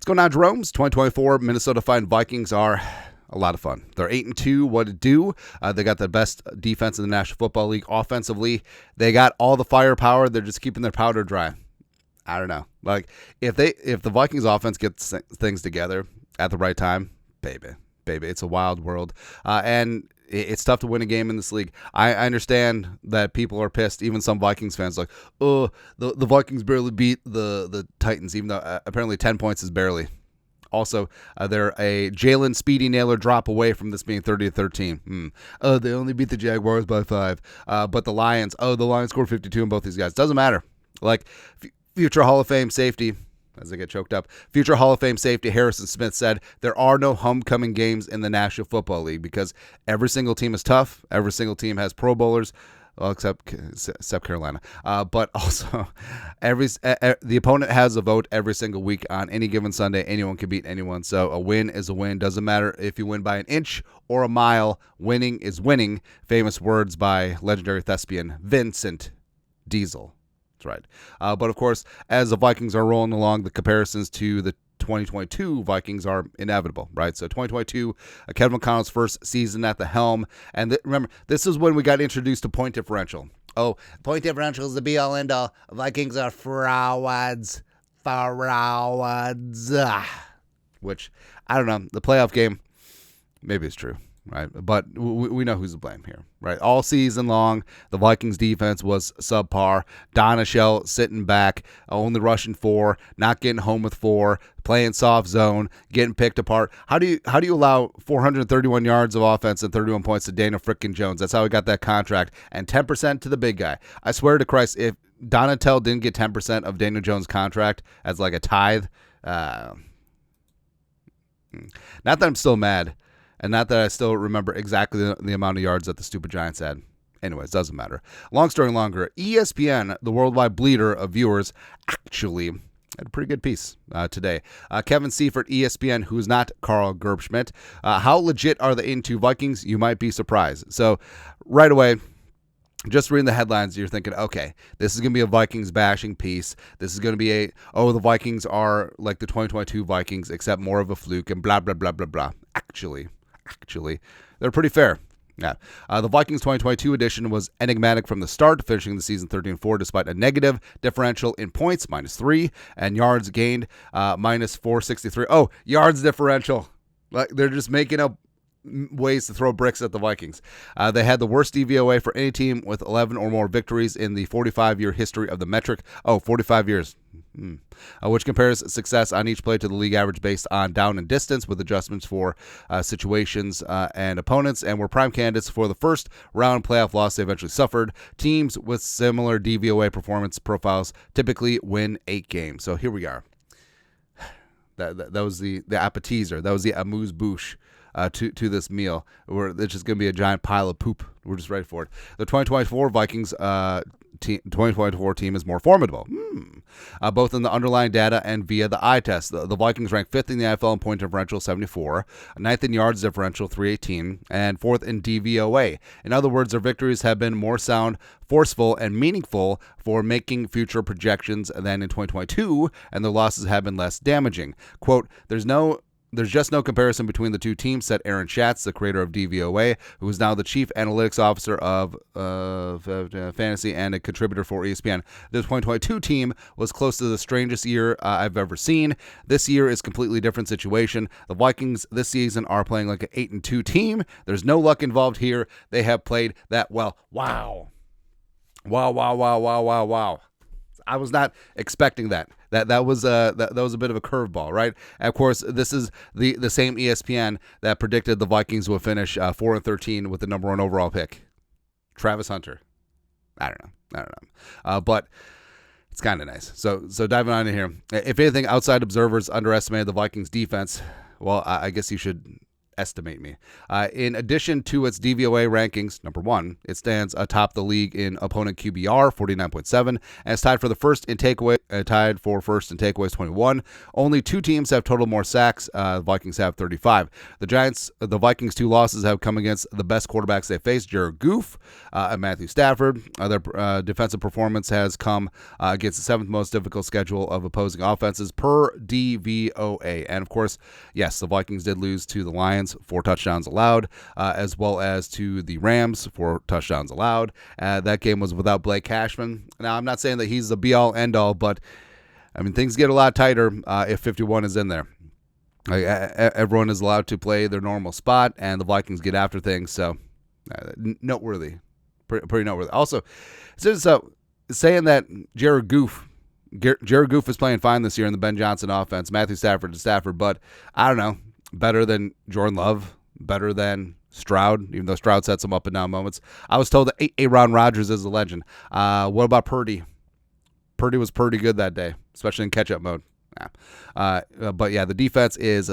What's going on, Jerome's? 2024 Minnesota Vikings are a lot of fun. They're 8-2. What to do? They got the best defense in the National Football League. Offensively, they got all the firepower. They're just keeping their powder dry. I don't know. Like if the Vikings offense gets things together at the right time, baby, it's a wild world. And it's tough to win a game in this league. I understand that people are pissed, even some Vikings fans, like, oh, the Vikings barely beat the Titans, even though apparently 10 points is barely. Also, they're a Jalen Speedy Naylor drop away from this being 30-13. Oh, they only beat the Jaguars by 5. But the Lions scored 52 in both these guys. Doesn't matter. Like, future Hall of Fame safety, as I get choked up, future Hall of Fame safety Harrison Smith said there are no homecoming games in the National Football League because every single team is tough. Every single team has Pro Bowlers, well, except Carolina. But also, the opponent has a vote every single week on any given Sunday. Anyone can beat anyone. So a win is a win. Doesn't matter if you win by an inch or a mile. Winning is winning. Famous words by legendary thespian Vincent Diesel. Right. But of course, as the Vikings are rolling along, the comparisons to the 2022 Vikings are inevitable, right? So 2022, Kevin McConnell's first season at the helm. And remember, this is when we got introduced to point differential. Oh, point differential is the be-all, end-all. Vikings are frauds. Which, I don't know, the playoff game, maybe it's true. Right, but we know who's to blame here, right? All season long, the Vikings defense was subpar. Donachelle sitting back, only rushing 4, not getting home with 4, playing soft zone, getting picked apart. How do you allow 431 yards of offense and 31 points to Daniel frickin' Jones? That's how he got that contract, and 10% to the big guy. I swear to Christ, if Donatell didn't get 10% of Daniel Jones' contract as like a tithe, not that I'm still mad. And not that I still remember exactly the amount of yards that the stupid Giants had. Anyways, doesn't matter. Long story longer, ESPN, the worldwide bleeder of viewers, actually had a pretty good piece today. Kevin Seifert, ESPN, who's not Carl Gerbschmidt. How legit are the 8-2 Vikings? You might be surprised. So right away, just reading the headlines, you're thinking, okay, this is going to be a Vikings bashing piece. This is going to be the Vikings are like the 2022 Vikings, except more of a fluke and blah, blah, blah, blah, blah. Actually, they're pretty fair. Yeah. The Vikings 2022 edition was enigmatic from the start, finishing the season 13-4 despite a negative differential in points, -3, and yards gained, -463. Oh, yards differential. Like they're just making up ways to throw bricks at the Vikings. They had the worst DVOA for any team with 11 or more victories in the 45-year history of the metric. 45 years. Which compares success on each play to the league average based on down and distance with adjustments for situations and opponents, and were prime candidates for the first round playoff loss they eventually suffered. Teams with similar DVOA performance profiles typically win 8 games. So here we are. That was the appetizer. That was the amuse-bouche to this meal. It's just going to be a giant pile of poop. We're just ready for it. The 2024 Vikings 2024 team is more formidable, both in the underlying data and via the eye test. The Vikings rank 5th in the NFL in point differential, 74, 9th in yards differential, 318, and 4th in DVOA. In other words, their victories have been more sound, forceful, and meaningful for making future projections than in 2022, and their losses have been less damaging. Quote, There's just no comparison between the two teams, said Aaron Schatz, the creator of DVOA, who is now the chief analytics officer of fantasy and a contributor for ESPN. The 2022 team was close to the strangest year I've ever seen. This year is a completely different situation. The Vikings this season are playing like an 8-2 team. There's no luck involved here. They have played that well. Wow. I was not expecting that. That was a bit of a curveball, right? And of course, this is the same ESPN that predicted the Vikings will finish 4-13 with the number 1 overall pick, Travis Hunter. I don't know, but it's kind of nice. So diving on in here, if anything, outside observers underestimated the Vikings defense. Well, I guess you should underestimate me. In addition to its DVOA rankings, number 1, it stands atop the league in opponent QBR, 49.7, and it's tied for first in takeaways, 21. Only 2 teams have total more sacks. The Vikings have 35. The Vikings' 2 losses have come against the best quarterbacks they faced, Jared Goff and Matthew Stafford. Their defensive performance has come against the 7th most difficult schedule of opposing offenses per DVOA. And of course, yes, the Vikings did lose to the Lions, 4 touchdowns allowed, as well as to the Rams, 4 touchdowns allowed. That game was without Blake Cashman. Now, I'm not saying that he's the be-all, end-all, but I mean, things get a lot tighter if 51 is in there. Everyone is allowed to play their normal spot, and the Vikings get after things, so noteworthy. Pretty noteworthy. Also, saying that Jared Goff is playing fine this year in the Ben Johnson offense. Matthew Stafford to Stafford, but I don't know, better than Jordan Love, better than Stroud, even though Stroud sets some up and down moments. I was told that Aaron Rodgers is a legend. What about Purdy? Purdy was pretty good that day, especially in catch-up mode. But yeah, the defense is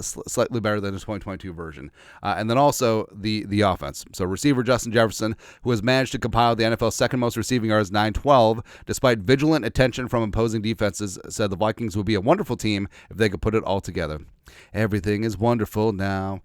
slightly better than the 2022 version. And then also the offense. So receiver Justin Jefferson, who has managed to compile the NFL's second most receiving yards, 912, despite vigilant attention from opposing defenses, said the Vikings would be a wonderful team if they could put it all together. Everything is wonderful now.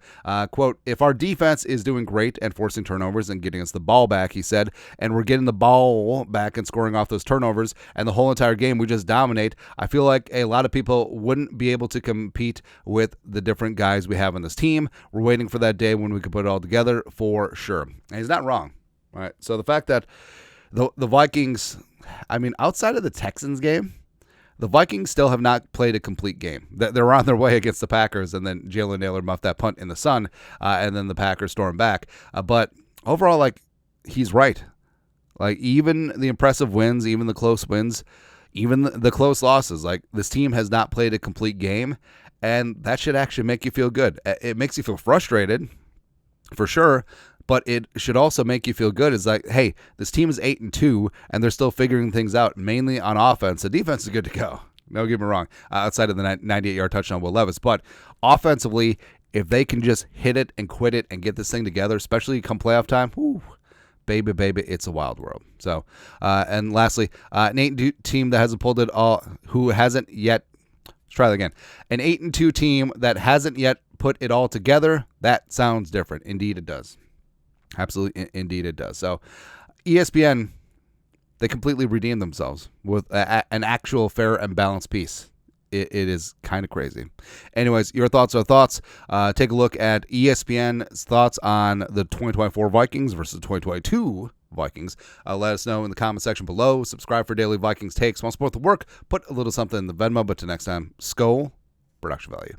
Quote, if our defense is doing great and forcing turnovers and getting us the ball back, he said, and we're getting the ball back and scoring off those turnovers, and the whole entire game we just dominate, I feel like a lot of people wouldn't be able to compete with the different guys we have on this team. We're waiting for that day when we can put it all together for sure. And he's not wrong. All right. So the fact that the Vikings, I mean, outside of the Texans game, the Vikings still have not played a complete game. They're on their way against the Packers, and then Jalen Nailor muffed that punt in the sun, and then the Packers stormed back. But overall, like, he's right. Like, even the impressive wins, even the close wins, even the close losses, like, this team has not played a complete game, and that should actually make you feel good. It makes you feel frustrated, for sure, but it should also make you feel good. It's like, hey, this team is 8-2, and they're still figuring things out, mainly on offense. The defense is good to go. Don't get me wrong, outside of the 98-yard touchdown Will Levis. But offensively, if they can just hit it and quit it and get this thing together, especially come playoff time, whoo, baby, it's a wild world. So, and lastly, an 8-2 team that hasn't pulled it all, who hasn't yet, let's try that again. An 8-2 team that hasn't yet put it all together, that sounds different. Indeed, it does. Absolutely, indeed it does. So ESPN, they completely redeemed themselves with an actual fair and balanced piece. It is kind of crazy. Anyways, your thoughts are thoughts. Take a look at ESPN's thoughts on the 2024 Vikings versus 2022 Vikings. Let us know in the comment section below. Subscribe for daily Vikings takes. Want to support the work? Put a little something in the Venmo. But till next time, Skol, production value.